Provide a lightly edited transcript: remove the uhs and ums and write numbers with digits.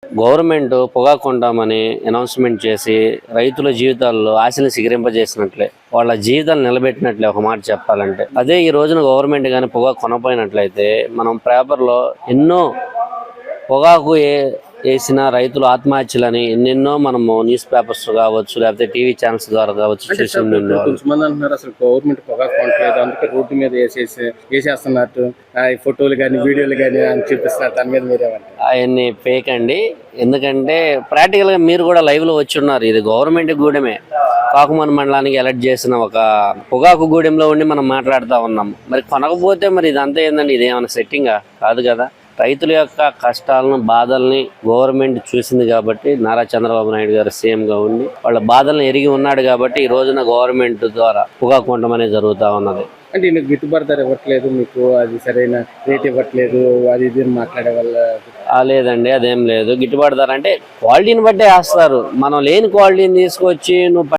Government పొగాకు కొంటామని announcement చేసి రైతుల జీవితాల్లో ఆశలు సిగరింపజేసినట్లే, వాళ్ళ జీవితాలు నిలబెట్టినట్లే ఒక మాట చెప్పాలంటే. అదే ఈ రోజున గవర్నమెంట్ కానీ పొగాకు కొనపోయినట్లయితే మనం పేపర్లో ఎన్నో పొగాకు వేసిన రైతులు ఆత్మహత్యలని ఎన్నెన్నో మనము న్యూస్ పేపర్స్ కావచ్చు, లేకపోతే టీవీ ఛానల్స్ ద్వారా కావచ్చు చూసి ఉండేవాళ్ళం. కొంతమంది అంటున్నారు అసలు గవర్నమెంట్ పొగాకు కొనట్లేదు, అందుకే రోడ్డు మీద వేసేస్తున్నట్టు ఫోటోలు కానీ వీడియోలు కానీ అని చూపిస్తున్నారు. దాని మీద మీరేమంటారు? అవన్నీ ఫేక్ అండి. ఎందుకంటే ప్రాక్టికల్ గా మీరు కూడా లైవ్ లో వచ్చి ఉన్నారు. ఇది గవర్నమెంట్ గూడెమే, కాకుమన్ మండలానికి ఎలర్ట్ చేసిన ఒక పొగాకు గూడెంలో ఉండి మనం మాట్లాడుతూ ఉన్నాం. మరి కొనకపోతే మరి ఇదంతా ఏందండి? ఇదేమైనా సెట్టింగా? కాదు కదా. రైతుల యొక్క కష్టాలను, బాధల్ని గవర్నమెంట్ చూసింది కాబట్టి, నారా చంద్రబాబు నాయుడు గారు సీఎంగా ఉండి వాళ్ళ బాధలను ఎరిగి ఉన్నాడు కాబట్టి ఈ రోజున గవర్నమెంట్ ద్వారా పొగాకు కొనడం అనేది జరుగుతూ ఉన్నది. అంటే మీకు గిట్టుబాటు ధర ఇవ్వట్లేదు, మీకు అది సరైన రేట్ ఇవ్వట్లేదు, అది ఇది మాట్లాడే వల్ల? లేదండి, అదేం లేదు. గిట్టుబాటు ధర అంటే క్వాలిటీని బట్టే వేస్తారు. మనం లేని క్వాలిటీని తీసుకొచ్చి నువ్వు